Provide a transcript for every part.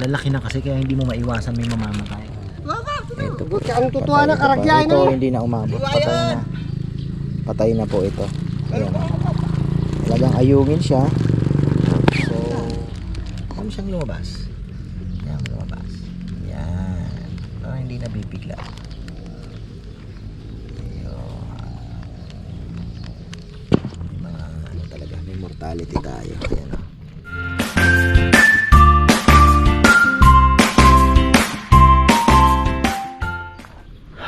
Malalaki na kasi kaya hindi mo maiwasan may mamamatay. Ito po. Ang tutuwa na karagyan Ito hindi na umabot. Patay na. Patay na po ito. Ayan. Talagang ayungin siya. So, ano siyang lumabas? Ayan, lumabas. Ayan. Para hindi nabibigla. May mortality tayo. Ayan, oh.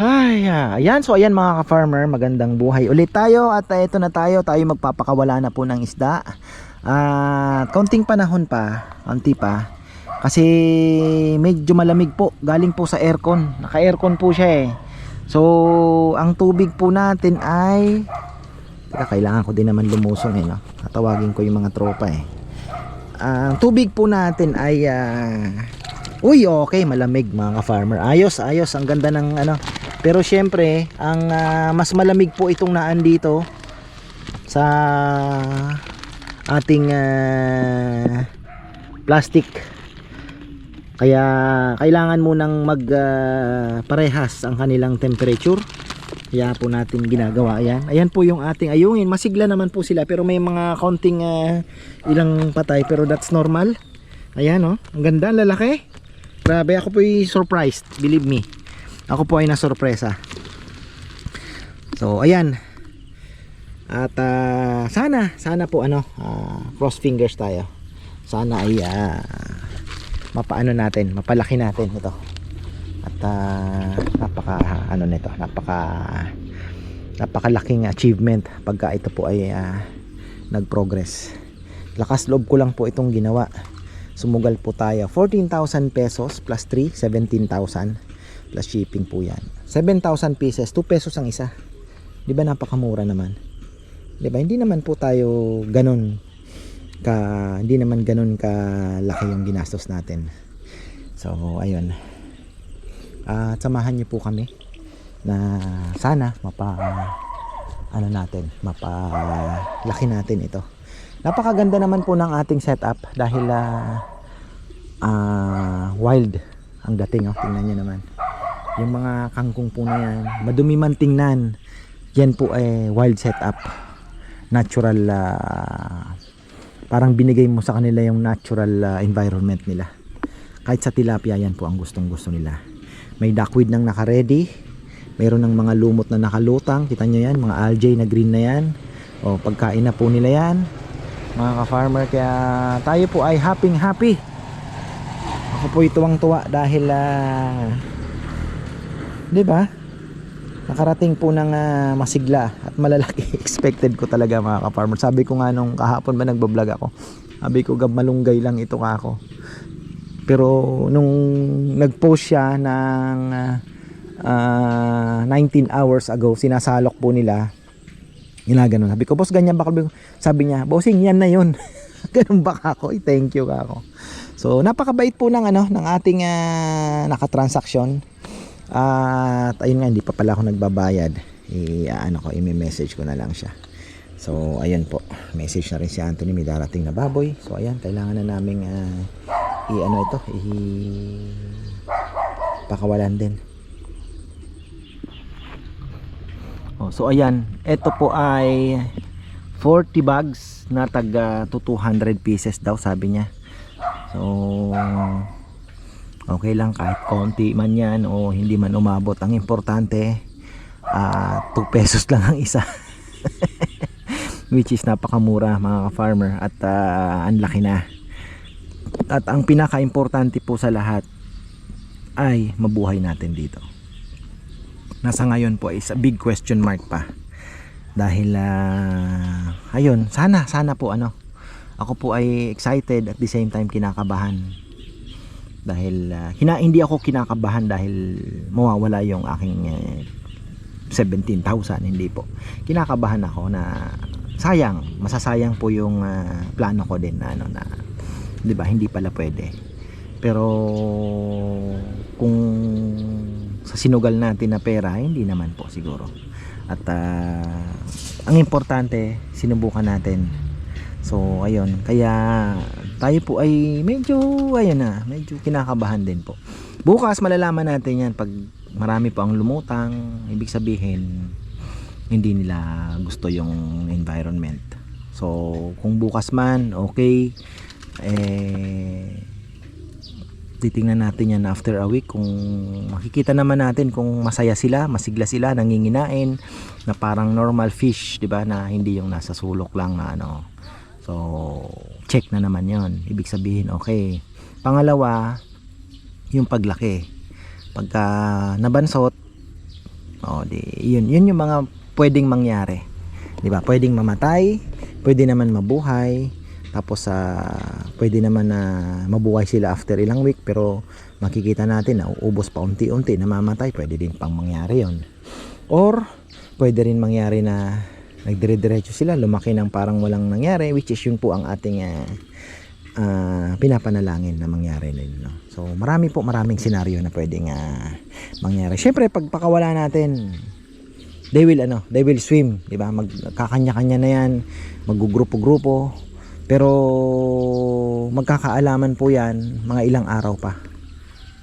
Ay, ayan. So ayan mga ka-farmer, magandang buhay ulit tayo. At ito na tayo magpapakawala na po ng isda. Kaunting panahon pa, kaunti pa. Kasi medyo malamig po, galing po sa aircon. Naka-aircon po siya eh. So ang tubig po natin ay kailangan ko din naman lumusong eh, no? Tatawagin ko yung mga tropa eh. Ang tubig po natin ay uy, okay, malamig mga ka-farmer. Ayos, ayos, ang ganda ng ano. Pero syempre, ang mas malamig po itong naan dito sa ating plastic. Kaya kailangan munang parehas ang kanilang temperature. Kaya po natin ginagawa. Ayan. Ayan po yung ating ayungin. Masigla naman po sila pero may mga konting ilang patay pero that's normal. Ayan, oh. Ang ganda, ang lalaki. Grabe, ako po ay surprised. Believe me. Ako po ay nasurpresa. So, ayan. At sana po cross fingers tayo. Sana ay mapaano natin, mapalaki natin ito. At napakalaking achievement pagka ito po ay nag-progress. Lakas loob ko lang po itong ginawa. Sumugal po tayo 14,000 pesos plus 3, 17,000 plus shipping po yan. 7,000 pieces, 2 pesos ang isa. Di ba napakamura naman? Di ba? Hindi naman po tayo hindi naman ganun ka laki yung ginastos natin. So ayun. At samahan niyo po kami na sana mapalaki natin ito. Napakaganda naman po ng ating setup dahil wild ang dating, oh. Tingnan niyo naman. Yung mga kangkong po na yan, madumi man tingnan, yan po ay wild setup. Natural, parang binigay mo sa kanila yung natural environment nila. Kahit sa tilapia, yan po ang gustong gusto nila. May duckweed nang naka-ready. Mayroon ng mga lumot na nakalutang. Kita nyo yan, mga algae na green na yan. O, pagkain na po nila yan, mga ka-farmer. Kaya tayo po ay happy. Ako po tuwang-tuwa dahil di ba? Nakarating po ng masigla at malalaki. Expected ko talaga mga ka-farmer. Sabi ko nga nung kahapon ba nagbablog ako, sabi ko malunggay lang ito kako. Pero nung nag-post siya ng 19 hours ago, sinasalok po nila, ginaganon. Sabi ko, boss, ganyan ba? Sabi niya, bossing, yan na yun. Ganun ba kako? Thank you kako. So napakabait po ng ng ating nakatransaksyon. At ayun nga, hindi pa pala ako nagbabayad. I-message ko na lang siya. So ayun po, message na rin si Anthony, may darating na baboy. So ayan, kailangan na naming pakawalan din. So ayan, ito po ay 40 bags na taga 200 pieces daw sabi niya. So okay lang kahit konti man yan o hindi man umabot. Ang importante 2 pesos lang ang isa. Which is napakamura mga ka-farmer. At ang laki na. At ang pinaka-importante po sa lahat ay mabuhay natin dito. Nasa ngayon po is a big question mark pa. Dahil ayun, sana po ako po ay excited at the same time kinakabahan. Dahil hindi ako kinakabahan dahil mawawala yung aking 17,000, hindi po. Kinakabahan ako na masasayang po yung plano ko din na 'di ba, hindi pala pwede. Pero kung sa sinugal natin na pera, hindi naman po siguro. At ang importante, sinubukan natin. So ayun, kaya tayo po ay medyo, ayan na, medyo kinakabahan din po. Bukas malalaman natin yan pag marami po ang lumutang, ibig sabihin hindi nila gusto yung environment. So kung bukas man, okay, titingnan natin yan after a week kung makikita naman natin kung masaya sila, masigla sila, nanginginain na parang normal fish, di ba, na hindi yung nasa sulok lang na ano. So check na naman yon, ibig sabihin okay. Pangalawa, yung paglaki, pagka nabansot, yun yung mga pwedeng mangyari, di ba? Pwedeng mamatay, pwede naman mabuhay, tapos pwede naman na mabuhay sila after ilang week, pero makikita natin na uubos pa unti-unti, namamatay, pwede din pang mangyari yon. Or pwede rin mangyari na nagdire-diretso sila, lumaki ng parang walang nangyari, which is yun po ang ating pinapanalangin na mangyari din, no? So maraming senaryo na pwedeng mangyari. Syempre pagpakawala natin, they will swim, di ba? Magkakanya-kanya na yan, maggugrupo-grupo, pero magkakaalaman po yan mga ilang araw pa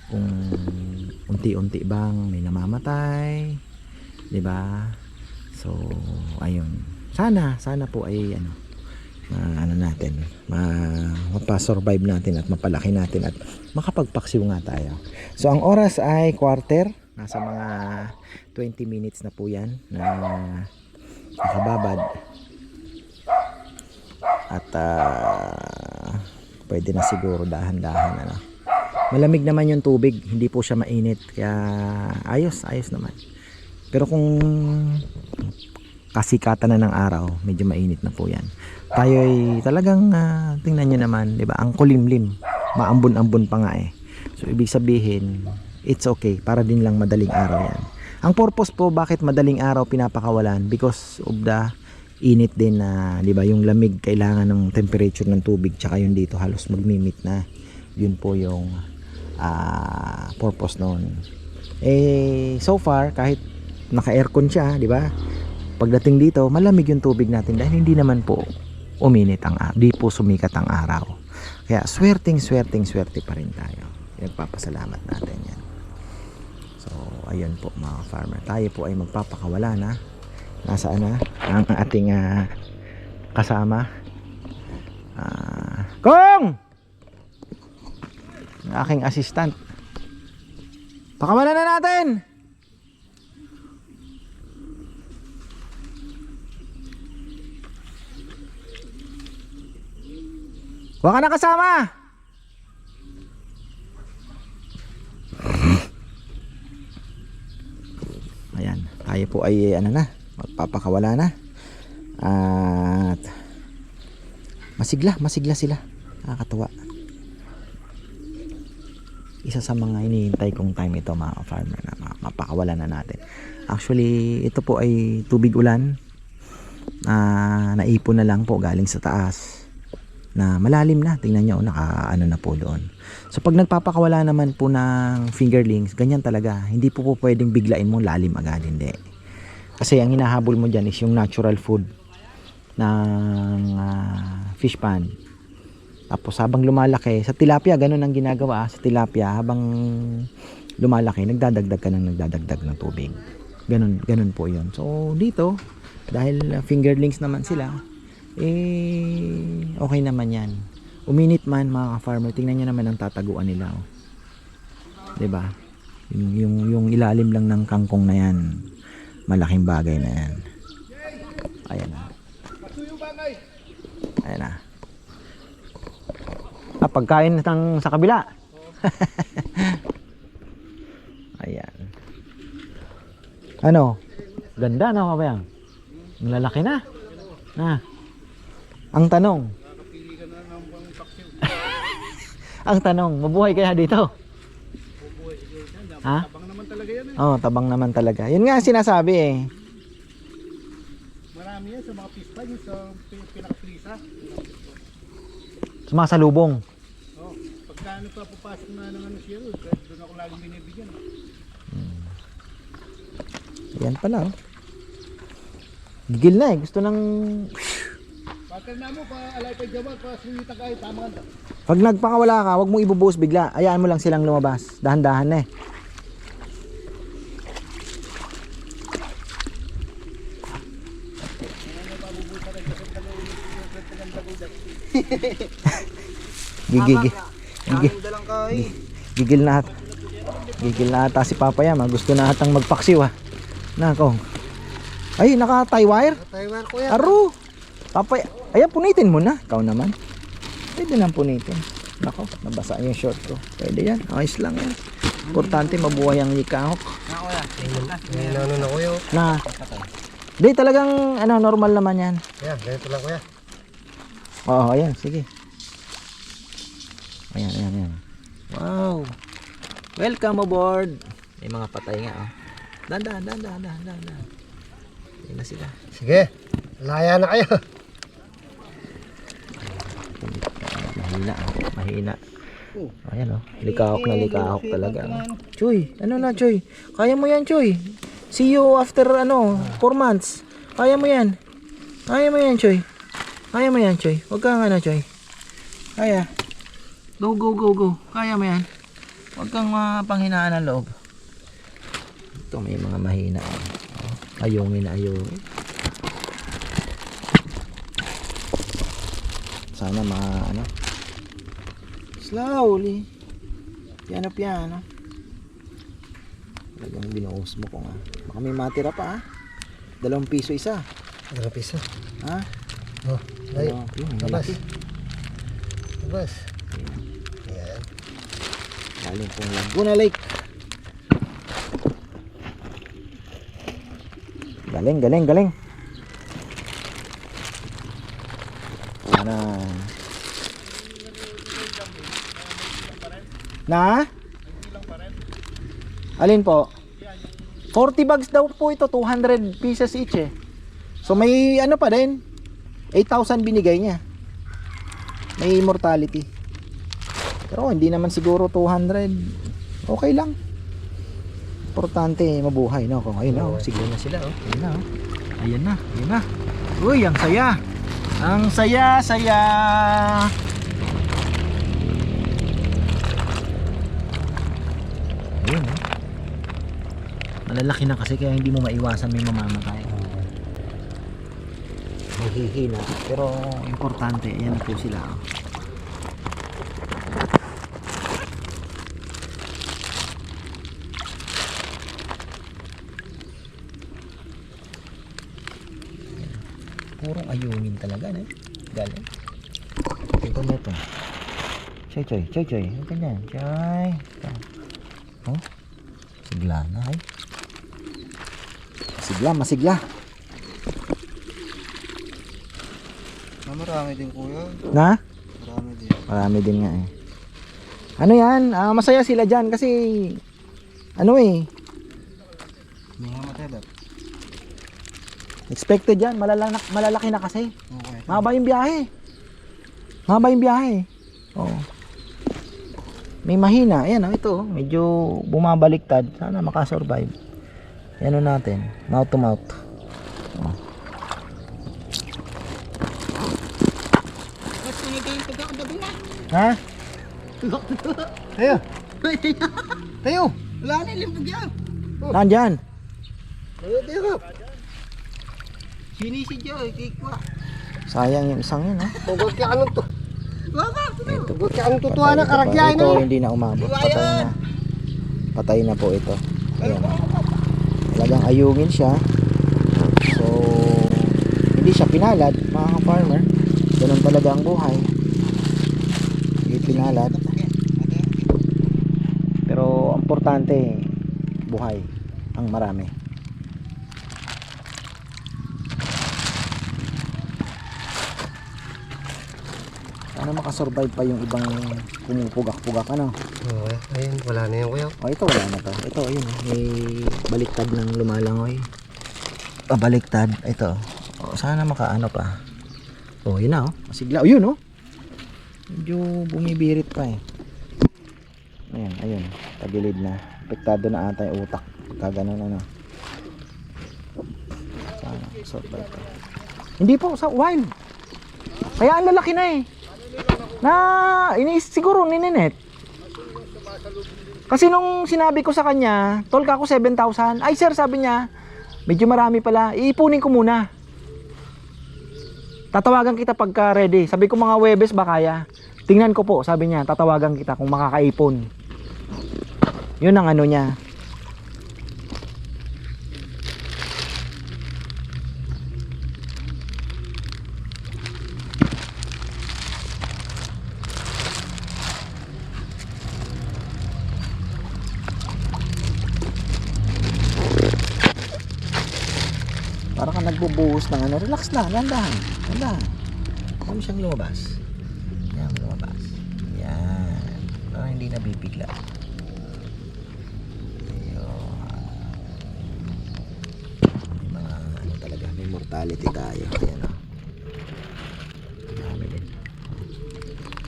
kung unti-unti bang may namamatay, di ba? So ayun, sana po ay natin, mapasurvive natin at mapalaki natin at makapagpaksiw nga tayo. So ang oras ay quarter, nasa mga 20 minutes na po yan na nakababad at pwede na siguro dahan-dahan malamig naman yung tubig, hindi po siya mainit, kaya ayos naman. Pero kung kasikatan na ng araw, medyo mainit na po yan. Tayo ay talagang tingnan nyo naman, di ba? Ang kulimlim, maambon-ambon pa nga eh. So ibig sabihin, it's okay, para din lang madaling araw yan. Ang purpose po bakit madaling araw pinapakawalan, because of the init din na, di ba, yung lamig, kailangan ng temperature ng tubig, tsaka yun dito halos magmimit na. Yun po yung purpose noon. So far, kahit naka-aircon siya, di ba? Pagdating dito, malamig yung tubig natin dahil hindi naman po uminit ang araw, di po sumikat ang araw. Kaya swerte pa rin tayo. Nagpapasalamat natin yan. So ayun po mga farmer, tayo po ay magpapakawala na. Nasaan na ang ating kasama, Kong, ang aking assistant. Pakawala na natin. Huwag ka na kasama. Ayan, tayo po ay magpapakawala na. At masigla sila. Nakakatuwa. Isa sa mga hinihintay kong time ito mga farmer, na mapakawala na natin. Actually, ito po ay tubig ulan. Naipon na lang po galing sa taas, na malalim na, tingnan nyo, na po doon. So pag nagpapakawala naman po ng fingerlings, ganyan talaga, hindi po pwedeng biglain mo lalim agad, hindi. Kasi ang hinahabol mo dyan is yung natural food ng fish pond. Tapos habang lumalaki, sa tilapia, ganun ang ginagawa. Sa tilapia, habang lumalaki, nagdadagdag ng tubig. Ganun po yun. So dito, dahil fingerlings naman sila, okay naman yan. Uminit man mga farmer, tingnan nyo naman ang tataguan nila, oh. 'Di ba? Yung ilalim lang ng kangkong na yan, malaking bagay na yan. Ayan na. Ayan na. Pagkain sa kabila. Ayan. Ano? Ganda na kabayang. Ang lalaki na. Ang tanong. Ang tanong, mabuhay kaya dito? Ha? Tabang naman talaga yan eh. Tabang naman talaga. Yun nga sinasabi eh. Marami yan sa mga fish pond, sa pinaka-prisa. Sumasalubong. Pagka pa papasok na ng siya, doon ako laging binibigyan. Yan pala, oh. Gigil na eh. Gusto ng... Pag nagpakawala ka, wag mo ibubuhos bigla. Hayaan mo lang silang lumabas. Dahan-dahan na eh. Gigigil. Gigil na ata. Gigil na ata si Papa Yam. Gusto na atang magpaksiw ah. Nako. Ay, naka-tie wire? Tie wire ko yan. Aro. Papa, ayan, punitin mo na. Ikaw naman. Pwede nang punitin. Nako, nabasa yung short ko. Pwede yan. Ayos lang yan. Importante mabuhay ang likahok. May ano na kuya. Na. Di talagang ano, normal naman yan. Yan, ganito lang kuya. Oo, ayan, sige. Ayan, ayan, ayan. Wow. Welcome aboard. May mga patay nga, oh. Dahan. Ayan na sila. Sige, laya na kayo. Mahina, oh. Mahina. Ayan, oh. Likahok na likahok talaga. Choy, ano na, Choy? Kaya mo yan, Choy. See you after, 4 months. Kaya mo yan. Kaya mo yan, Choy. Kaya mo yan, Choy. Huwag kang Choy. Kaya. Go. Kaya mo yan. Huwag kang panghinaan ng loob. Ito may mga mahina. Oh, ayungin. Sana slowly. Piano. Talagang binuhos mo ko nga. Baka may matira pa ha. 2 piso isa. 2 piso. Ha? Oh, ay. Malaki. Labas. Yan. Galing pong Laguna Lake. Galing. Na? Alin po? 40 bags daw po ito, 200 pieces each eh. So may ano pa din, 8,000 binigay niya. May mortality. Pero hindi naman siguro 200. Okay lang. Importante mabuhay, no? Kung ayun na, sige na sila, oh. Ayun na. Uy, ang saya. Ang saya. Ayun, oh. Malalaki na kasi kaya hindi mo maiwasan may mamamatay. Mahihina. Pero importante, ayan na po sila, oh. Purong ayungin talaga, eh. Galing. Ito. Choy. Ito yan. Choy. Oh. Sigla na, ay. Masigla. Marami din kuya. Na? Marami din. Marami din nga, eh. Ano yan? Masaya sila dyan kasi May mga matebak. expected yan. Malalaki na kasi. Okay. Mahaba yung biyahe. Oo. May mahina. Ayan, ito. Medyo bumabaliktad. Sana makasurvive. Yan natin. Mouth to mouth. Oh. Ha? Tayo. Wala na limbog yan. Nandyan. Tayo. Sinisi Joy, kikwa. Sayang yung isang yun, ha? Tugod ka anong to? Wala. Ito. Tugod ka anong tutuwa na karagyain Ito na. hindi na umabot. Patay na po ito. Ayan. Talagang ayungin siya. So, hindi siya pinalad, mga farmer. Ganun talaga ang buhay. Hindi pinalad. Pero ang importante, buhay ang marami. Sana makasurvive pa yung ibang pumupugak-pugak, ano? Okay. Ayun, wala na yung kuya. Ito wala na to. Ito, ayun, may baliktad ng lumalangoy. Baliktad, ito. Sana makaano pa. Yun na, masigla. Yun, medyo bumibirit pa, eh. Ayun, tagilid na. Apektado na ata yung utak. Pagka ganun, Sana survive pa. Hindi po, sa wild. Kaya ang lalaki na eh. Na, siguro ninenet. Kasi nung sinabi ko sa kanya, tol ka ako 7,000. Ay sir, sabi niya, medyo marami pala. Iipunin ko muna. Tatawagan kita pagka ready. Sabi ko mga Webes ba kaya? Tingnan ko po, sabi niya, tatawagan kita kung makakaipon. Yun ang ano niya. Parang ka nagbubuhos ng ano, relax na, landahan. Landahan. Huwag mo siyang lumabas. Yan, lumabas. Yan. Parang hindi nabibigla. Ayun. May mga ano talaga, may mortality tayo. Ayan o. Dami din.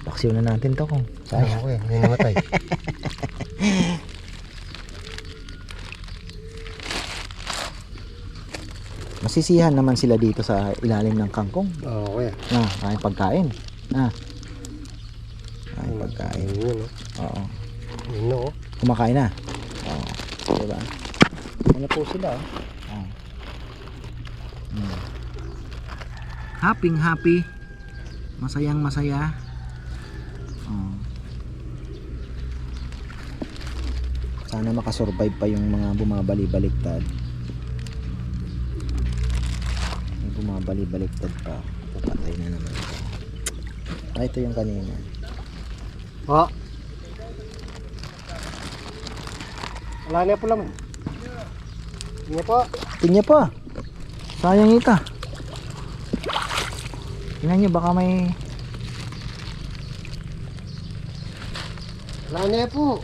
Paksiw na natin to kung sayang. Okay, may namatay. Masisihan naman sila dito sa ilalim ng kangkong. Oo, kuya. Na, kain pagkain. Na. Kain pagkain. Yun, Oo. Yun, no. Kumakain na. Oo. Diba? Ano po sila, oh. Oo. Happy, happy. Masayang masaya. Oo. Sana makasurvive pa yung mga bumabali-baliktad. Bumabali-baliktad pa. Papatay na naman ito. Ah, ito yung kanina. Oh. Wala na po laman. Tingnan po. Tingnan po. Sayang ito. Tingnan nyo, baka may... Wala na po.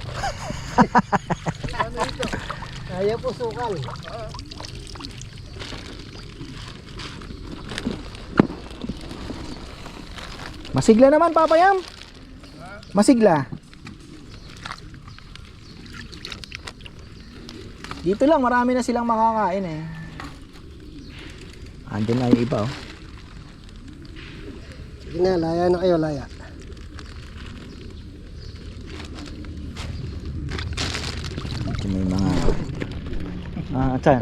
Kaya po sukal. Masigla naman, Papa Yam. Masigla. Dito lang, marami na silang makakain eh. Andun na yung iba, oh. Sige na, laya na kayo, laya. Ito may mga... Atsan?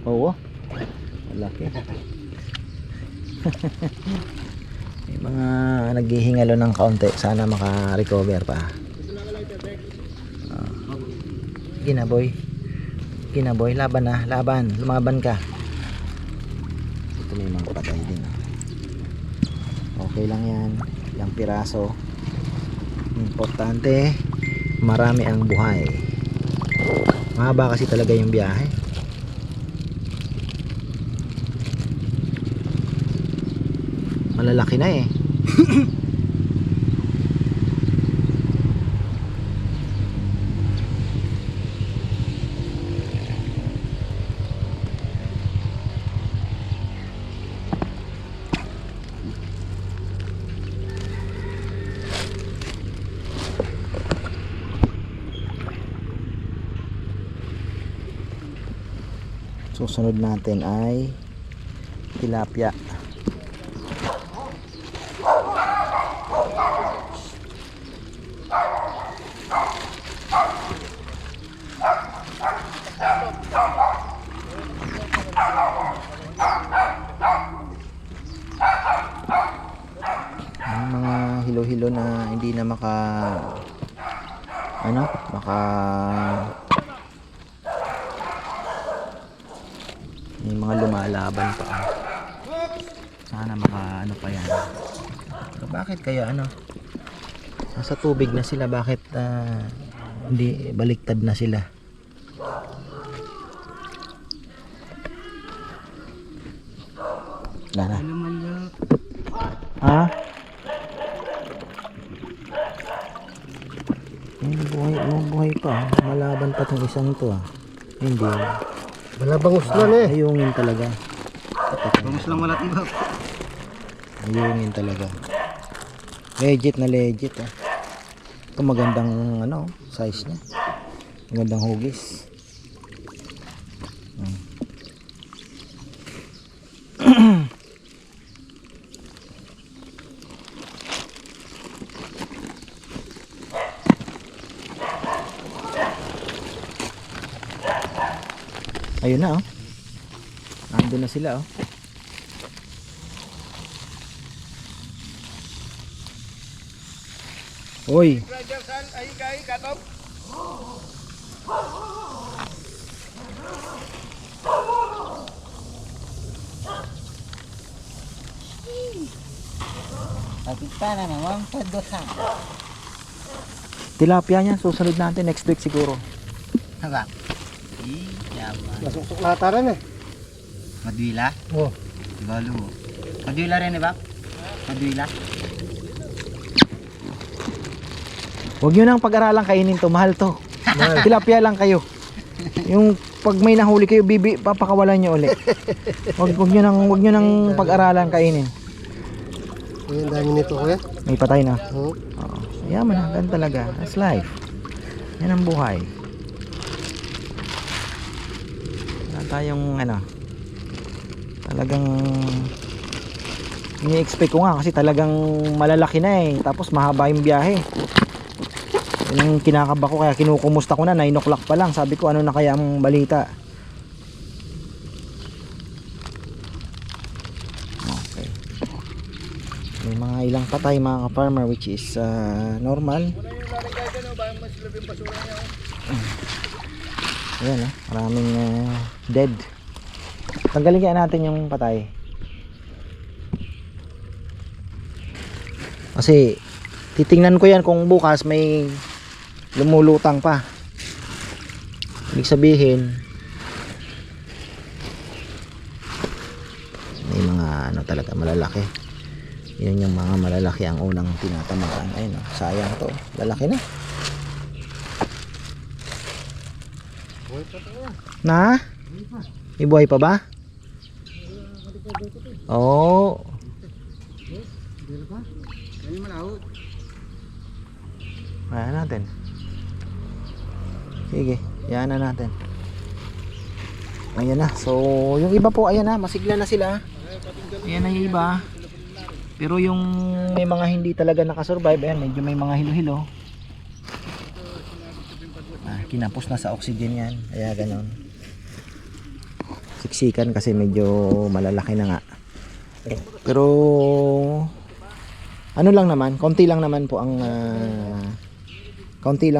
Oo. Malaki. May mga naghihingalo ng kaunti. Sana maka-recover pa. Sige na, boy. Sige na, boy. Laban na. Laban. Lumaban ka. Ito may mga patay din. Okay lang yan. Ilang piraso. Importante, marami ang buhay. Mahaba kasi talaga yung biyahe. Malalaki na eh. Susunod natin ay tilapia. Ang mga hilo-hilo na hindi na maka may mga lumalaban pa. Sana maka pa yan. Pero bakit kaya nasa tubig na sila, bakit hindi baliktad na sila? Wala na. Ha? Buhay pa. Malaban pa tong isang to Hindi. Wala bang uslan eh. Ayungin talaga. Bangus lang wala tiba. Ayungin talaga. Legit na legit Ito magandang size niya. Magandang hugis. Ayun na oh. Nandun na sila oh. Uy. Kapita na naman padosa. Tilapia niya, susunod natin next week siguro. Haba. Yaman. Nasuksok lahat rin eh. Madwila? Oh. Galo mo. Madwila rin eh ba? Madwila? Huwag nyo nang pag-aralang kainin to, mahal to. Tilapia lang kayo. Yung pag may nahuli kayo, papakawalan nyo ulit. Huwag nyo nang pag-aralan kainin. Ayun, dami nito kuya. May patay na. Oh. Oo. Yaman na, ganun talaga. That's life. Yan ang buhay. Wala tayong talagang ini-expect ko nga kasi talagang malalaki na eh. Tapos mahaba yung biyahe. Yun ang kinakaba ko kaya kinukumusta ko na 9 o'clock pa lang. Sabi ko ano na kaya ang balita. Okay. May mga ilang patay mga ka-farmer which is normal. Ayan maraming dead. Tanggalin kaya natin yung patay. Kasi titingnan ko yan kung bukas may lumulutang pa. Ibig sabihin may mga talaga malalaki. Yun yung mga malalaki ang unang tinatamaan. Ayun sayang to. Lalaki na. Na? May buhay pa ba? Oo. Ayan natin. Sige, yan na natin. Ayan na. So, yung iba po, ayan na, masigla na sila. Ayan na yung iba. Pero yung may mga hindi talaga nakasurvive, ayan, medyo may mga hilo-hilo. Kinapos na sa oxygen yan. Kaya ganon. Siksikan kasi medyo malalaki na nga. Pero ano lang naman, konti lang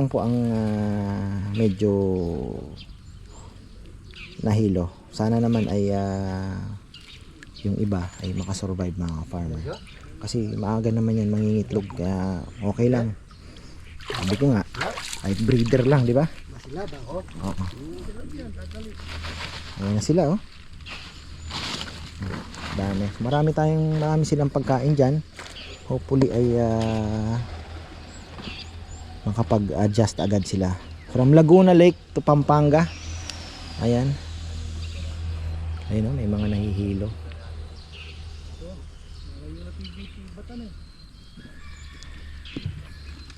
po ang medyo nahilo. Sana naman ay yung iba ay makasurvive mga farmer. Kasi maaga naman yan mangingitlog kaya okay lang. Sabi ko nga, ay breeder lang, di ba? Masilaba oh. Oo. Ayan na sila oh. Dami. Marami silang pagkain dyan. Hopefully ay makapag-adjust agad sila. From Laguna Lake to Pampanga. Ayan. Ayun may mga nahihilo.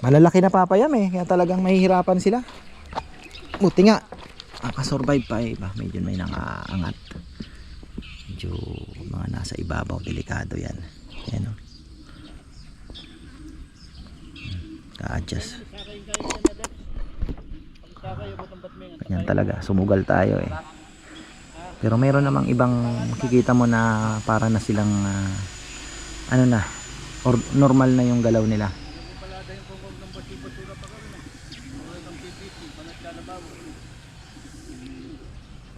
Malalaki na papayam kaya talagang mahihirapan sila. Buti nga nakasurvive pa iba. Medyo may nangaangat. Medyo mga nasa ibabaw, delikado yan. Ayan ka-adjust. Ganyan talaga, sumugal tayo Pero mayroon namang ibang makikita mo na para na silang or normal na yung galaw nila.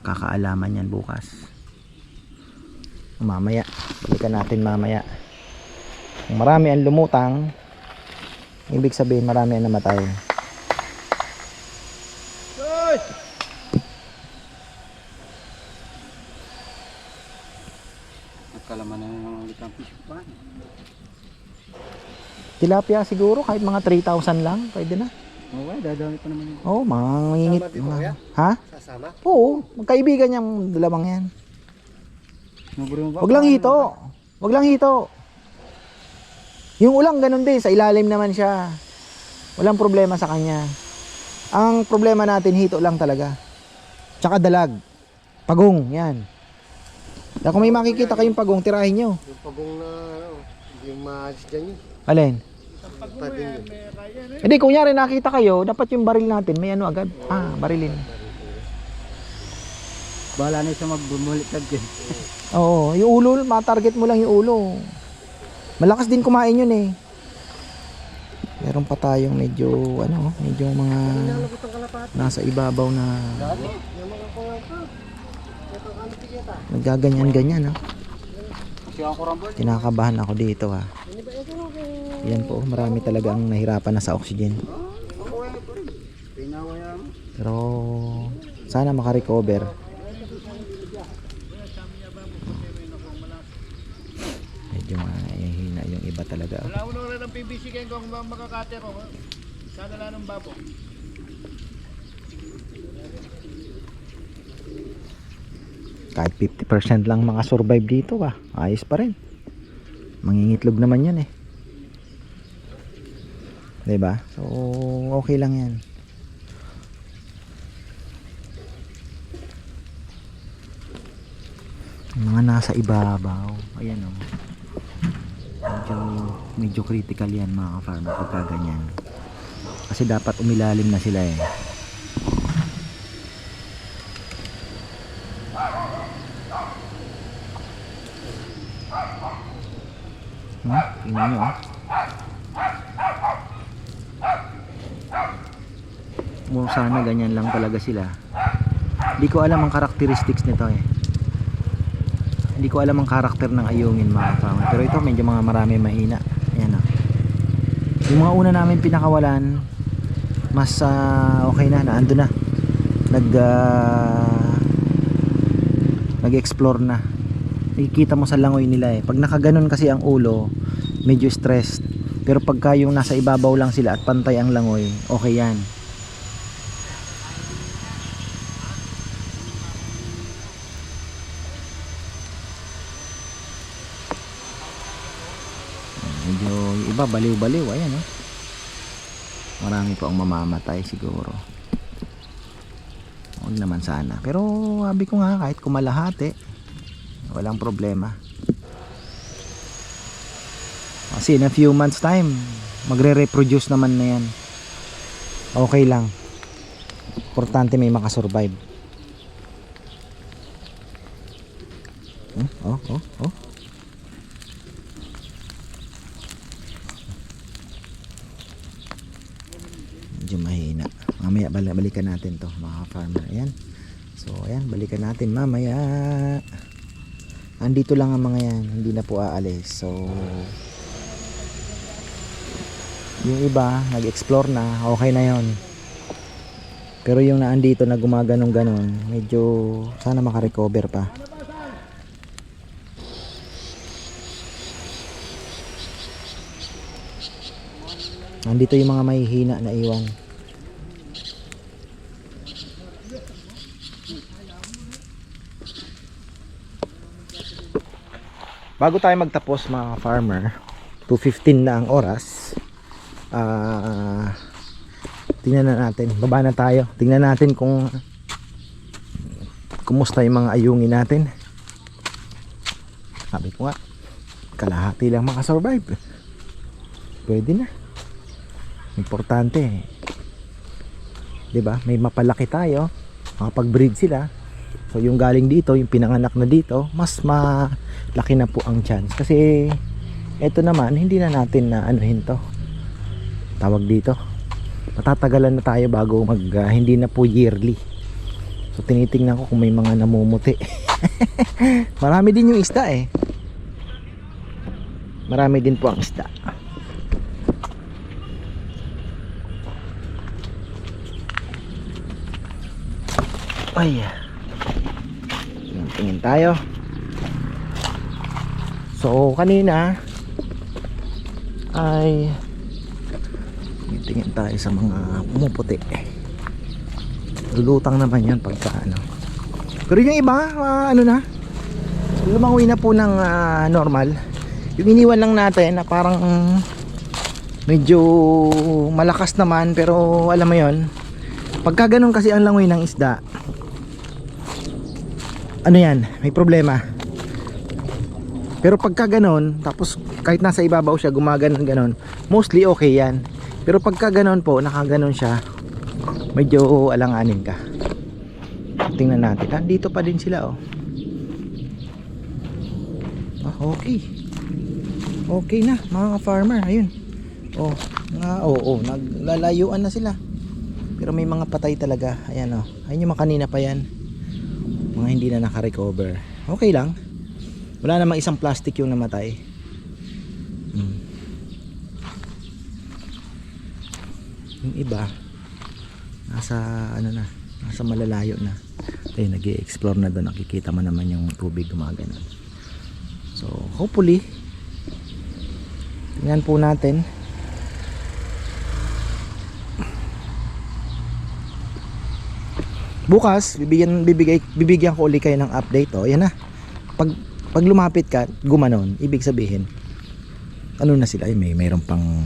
Kakaalaman yan bukas. Mamaya, balikan natin mamaya. Kung marami ang lumutang, ibig sabihin marami ang namatay. Nagkalaman na ng litang fish pa. Tilapia siguro kahit mga 3,000 lang, pwede na. Oo, dadami pa naman yun. Oo, mangingit. Sama dito, kuya? Ha? Sasama? Oo, magkaibigan yung dalawang yan. Mo ba? Wag lang hito. Wag lang hito. Yung ulang ganun din, sa ilalim naman siya. Walang problema sa kanya. Ang problema natin hito lang talaga. Tsaka dalag. Pagong, yan. Kaya kung may makikita kayong pagong, tirahin nyo. Yung pagong na hindi maalis dyan yun. Alin? Pa din yun. Hindi, kung yari nakita kayo, dapat yung baril natin, may agad. Barilin. Bahala na siya magbumuliktad yun. Oo, yung ulo, matarget mo lang yung ulo. Malakas din kumain yun eh. Meron pa tayong medyo medyo mga nasa ibabaw na naggaganyan-ganyan, no? Kinakabahan ako dito, ha. Yan po, marami talagang nahirapan na sa oxygen. Pero sana makarecover. Medyo mahina yung iba talaga. Wala ko na rin ng PVC kayo kung makakate ko. Sana lang ng babo. Kahit 50% lang makasurvive dito, ayos pa rin. Mangingitlog naman yan eh. 'Di ba? So okay lang yan. Yung mga nasa ibabaw, ayan o. Medyo critical yan mga ka-farmer pagka ganyan. Kasi dapat umilalim na sila eh. Tingnan nyo sana ganyan lang talaga sila. Hindi ko alam ang characteristics nito eh. Hindi ko alam ang karakter ng ayungin mga farmer. Pero ito medyo mga marami mahina. Ayan o. Yung mga una namin pinakawalan, mas okay na, naando na. Nag-explore na. Nakikita mo sa langoy nila eh. Pag nakaganon kasi ang ulo, medyo stressed. Pero pagka yung nasa ibabaw lang sila at pantay ang langoy, okay yan. Medyo yung iba baliw-baliw, ayan oh. Marami po ang mamamatay siguro. Huwag naman sana. Pero sabi ko nga kahit kumalahati, walang problema. Kasi in a few months time, magre-reproduce naman na yan. Okay lang. Importante may makasurvive. Oh. Medyo mahina. Mamaya balikan natin to mga farmer. Ayan. So ayan, balikan natin mamaya. Andito lang ang mga yan, hindi na po aalis. So yung iba nag-explore na, okay na yon. Pero yung naandito na gumaganong-ganon, medyo sana makarecover pa. Nandito yung mga mahihina na iwan. Bago tayo magtapos mga farmer, 2:15 na ang oras. Tingnan na natin, baba na tayo. Tingnan natin kung kumusta yung mga ayungin natin. Sabi ko nga, kalahati lang makasurvive. Pwede na. Importante. 'Di ba? May mapalaki tayo, makapag-breed sila. So yung galing dito, yung pinanganak na dito, mas malaki na po ang chance. Kasi eto naman, hindi na natin na anuhin to. Tawag dito. Matatagalan na tayo bago hindi na po yearly. So tinitingnan ko kung may mga namumuti. Marami din yung isda eh. Marami din po ang isda. Ay. Tingin tayo. So kanina ay tingin tayo sa mga pumuputi. Lulutang naman yan pagka ano. Pero yung iba ano na, lumangoy na po ng normal. Yung iniwan lang natin na parang medyo malakas naman, pero alam mo yon, pagka ganun kasi ang langoy ng isda, ano yan, may problema. Pero pagka ganon, tapos kahit nasa ibabaw siya, gumaganon ganon, mostly okay yan. Pero pagka ganon po, nakaganon siya, medyo alanganin ka. tingnan natin. Dito pa din sila oh. Okay. Okay na mga ka-farmer. Ayun. Oh, naglalayuan na sila. Pero may mga patay talaga. Ayan oh. Ayun yung mga kanina pa yan. Mga hindi na naka-recover. Okay lang. Wala namang isang plastic yung namatay. Yung iba nasa nasa malalayo na. Ayun, nag-i-explore na doon. Nakikita mo naman yung tubig gumagana. So, hopefully tingnan po natin. Bukas bibigyan ko ulit kayo ng update oh. Ayan na. Pag lumapit ka, gumanon, ibig sabihin ano na sila, mayroon pang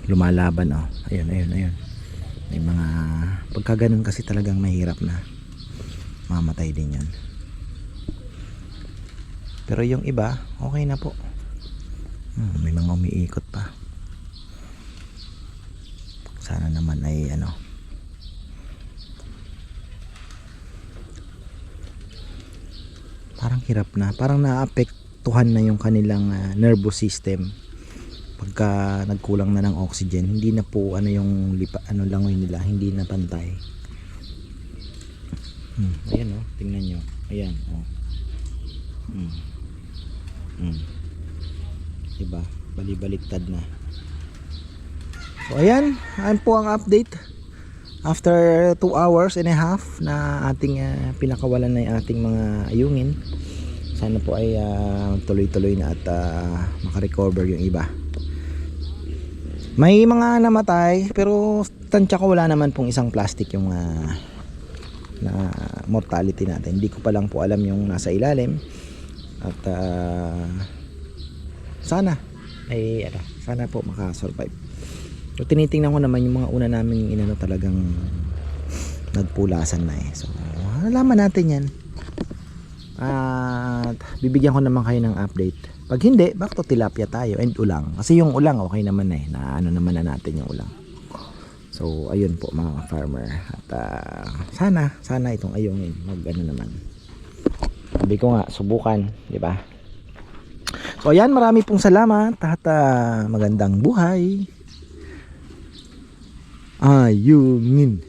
lumalaban oh. Ayun. May mga pagka ganun kasi talagang mahirap na mamatay din yan. Pero yung iba, okay na po. May mga umiikot pa. Sana naman ay parang hirap na, parang naapektuhan na yung kanilang nervous system pagka nagkulang na ng oxygen. Hindi na po yung langoy nila, hindi na pantay. Ayan oh, tingnan nyo. Ayan oh. Diba, balibaliktad na. So ayan po ang update after 2 hours and a half na ating pinakawalan na yung ating mga ayungin. Sana po ay tuloy-tuloy na at makarecover yung iba. May mga namatay pero tansya ko wala naman pong isang plastic yung na mortality natin. Hindi ko pa lang po alam yung nasa ilalim. At sana sana po makasurvive. So tinitingnan ko naman yung mga una namin talagang nagpulasan na So nalaman natin yan. At bibigyan ko naman kayo ng update. Pag hindi, back to tilapia tayo and ulang. Kasi yung ulang okay naman na naman na natin yung ulang. So ayun po mga farmer. At sana itong ayungin naman. Sabi ko nga, subukan, di ba? So ayan, marami pong salamat at magandang buhay. Ayungin.